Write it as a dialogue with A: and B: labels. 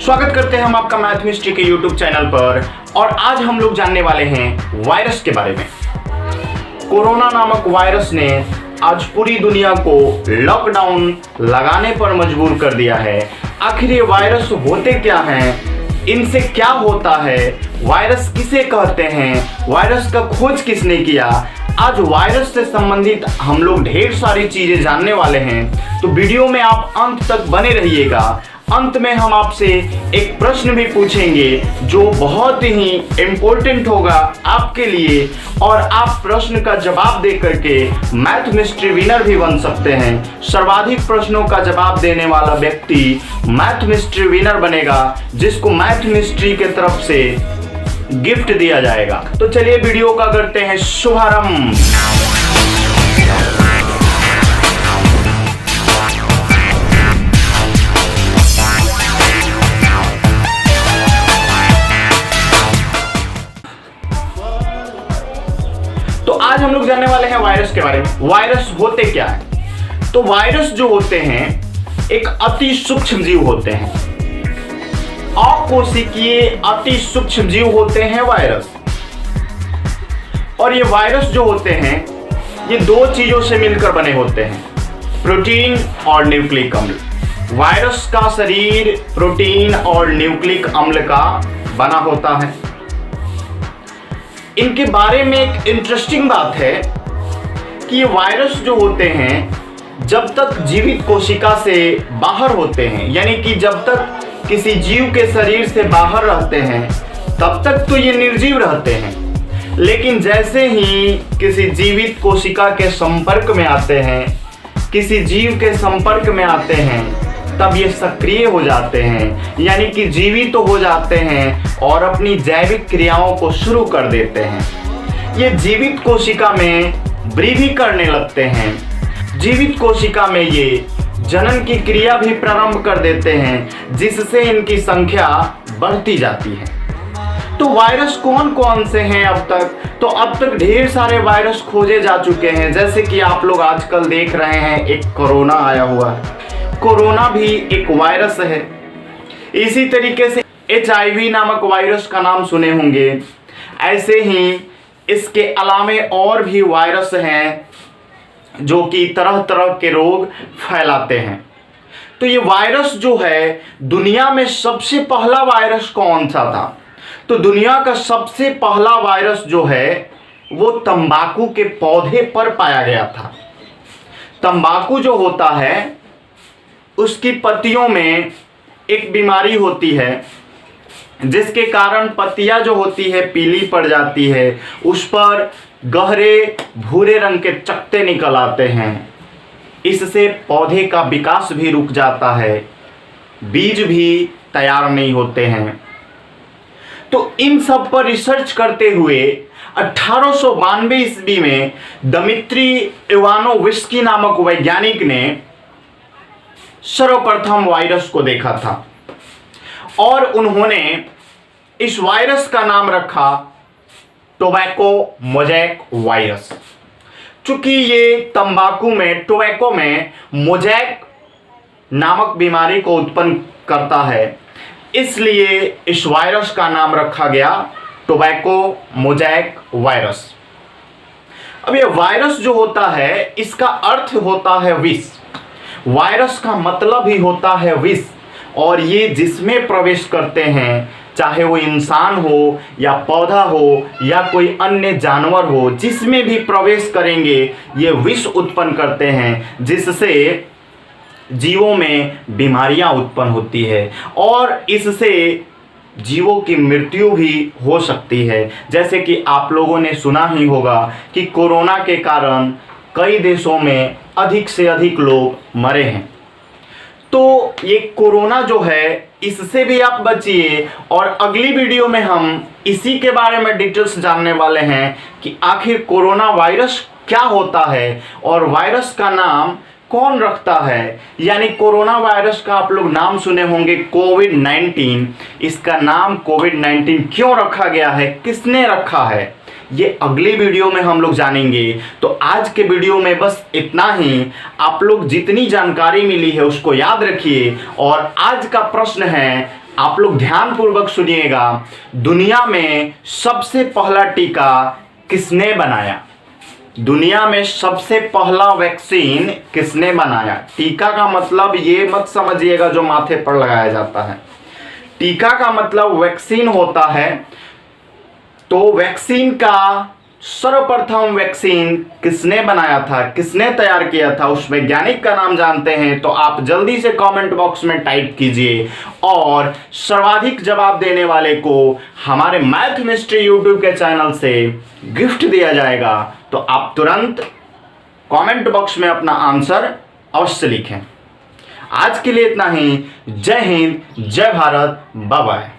A: स्वागत करते हैं हम आपका मैथ मिस्ट्री के यूट्यूब चैनल पर। और आज हम लोग जानने वाले हैं वायरस के बारे में। कोरोना नामक वायरस ने आज पूरी दुनिया को लॉकडाउन लगाने पर मजबूर कर दिया है। आखिर ये वायरस होते क्या हैं, इनसे क्या होता है, वायरस किसे कहते हैं, वायरस का खोज किसने किया, आज वायरस से संबंधित हम लोग ढेर सारी चीजें जानने वाले हैं। तो वीडियो में आप अंत तक बने रहिएगा। अंत में हम आपसे एक प्रश्न भी पूछेंगे जो बहुत ही इम्पोर्टेंट होगा आपके लिए, और आप प्रश्न का जवाब दे करके मैथ मिस्ट्री विनर भी बन सकते हैं। सर्वाधिक प्रश्नों का जवाब देने वाला व्यक्ति मैथ मिस्ट्री विनर बनेगा, जिसको मैथ मिस्ट्री के तरफ से गिफ्ट दिया जाएगा। तो चलिए वीडियो का करते हैं शुभारंभ। तो आज हम लोग जानने वाले हैं वायरस के बारे में। वायरस होते क्या है? तो वायरस जो होते हैं एक अति सूक्ष्म जीव होते हैं, अकोशिकीय अति सूक्ष्म जीव होते हैं वायरस। और ये वायरस जो होते हैं ये दो चीजों से मिलकर बने होते हैं, प्रोटीन और न्यूक्लिक अम्ल। वायरस का शरीर प्रोटीन और न्यूक्लिक अम्ल का बना होता है। इनके बारे में एक इंटरेस्टिंग बात है कि ये वायरस जो होते हैं जब तक जीवित कोशिका से बाहर होते हैं, यानी कि जब तक किसी जीव के शरीर से बाहर रहते हैं तब तक तो ये निर्जीव रहते हैं। लेकिन जैसे ही किसी जीवित कोशिका के संपर्क में आते हैं, किसी जीव के संपर्क में आते हैं, तब ये सक्रिय हो जाते हैं, यानी कि जीवित तो हो जाते हैं और अपनी जैविक क्रियाओं को शुरू कर देते हैं। ये जीवित कोशिका में वृद्धि करने लगते हैं। जीवित कोशिका में ये जनन की क्रिया भी प्रारंभ कर देते हैं, जिससे इनकी संख्या बढ़ती जाती है। तो वायरस कौन कौन से हैं अब तक? तो अब तक ढेर सारे वायरस खोजे जा चुके हैं। जैसे कि आप लोग आजकल देख रहे हैं एक कोरोना आया हुआ है, कोरोना भी एक वायरस है। इसी तरीके से HIV नामक वायरस का नाम सुने होंगे। ऐसे ही इसके अलावे और भी वायरस हैं जो कि तरह तरह के रोग फैलाते हैं। तो ये वायरस जो है, दुनिया में सबसे पहला वायरस कौन सा था? तो दुनिया का सबसे पहला वायरस जो है वो तंबाकू के पौधे पर पाया गया था। तंबाकू जो होता है उसकी पत्तियों में एक बीमारी होती है जिसके कारण पत्तियां जो होती है पीली पड़ जाती है, उस पर गहरे भूरे रंग के चकत्ते निकल आते हैं। इससे पौधे का विकास भी रुक जाता है, बीज भी तैयार नहीं होते हैं। तो इन सब पर रिसर्च करते हुए 1892 ईस्वी में दमित्री इवानोविस्की नामक वैज्ञानिक ने सर्वप्रथम वायरस को देखा था और उन्होंने इस वायरस का नाम रखा टोबैको मोज़ेक वायरस। चूंकि ये तंबाकू में, टोबैको में मोज़ेक नामक बीमारी को उत्पन्न करता है, इसलिए इस वायरस का नाम रखा गया टोबैको मोज़ेक वायरस। अब ये वायरस जो होता है इसका अर्थ होता है विष। वायरस का मतलब ही होता है विष, और ये जिसमें प्रवेश करते हैं, चाहे वो इंसान हो या पौधा हो या कोई अन्य जानवर हो, जिसमें भी प्रवेश करेंगे ये विष उत्पन्न करते हैं, जिससे जीवों में बीमारियां उत्पन्न होती है और इससे जीवों की मृत्यु भी हो सकती है। जैसे कि आप लोगों ने सुना ही होगा कि कोरोना के कारण कई देशों में अधिक से अधिक लोग मरे हैं। तो ये कोरोना जो है इससे भी आप बचिए, और अगली वीडियो में हम इसी के बारे में डिटेल्स जानने वाले हैं कि आखिर कोरोना वायरस क्या होता है और वायरस का नाम कौन रखता है। यानी कोरोना वायरस का आप लोग नाम सुने होंगे कोविड-19, इसका नाम कोविड-19 क्यों रखा गया है, किसने रखा है, ये अगली वीडियो में हम लोग जानेंगे। तो आज के वीडियो में बस इतना ही। आप लोग जितनी जानकारी मिली है उसको याद रखिए। और आज का प्रश्न है आप लोग ध्यानपूर्वक सुनिएगा। दुनिया में सबसे पहला टीका किसने बनाया? दुनिया में सबसे पहला वैक्सीन किसने बनाया? टीका का मतलब ये मत समझिएगा जो माथे पर लगाया जाता है। टीका का मतलब वैक्सीन होता है। तो वैक्सीन का सर्वप्रथम वैक्सीन किसने बनाया था, किसने तैयार किया था, उस वैज्ञानिक का नाम जानते हैं तो आप जल्दी से कमेंट बॉक्स में टाइप कीजिए और सर्वाधिक जवाब देने वाले को हमारे मैथ मिस्ट्री यूट्यूब के चैनल से गिफ्ट दिया जाएगा। तो आप तुरंत कमेंट बॉक्स में अपना आंसर अवश्य लिखें। आज के लिए इतना ही। जय हिंद, जय भारत, बाय बाय।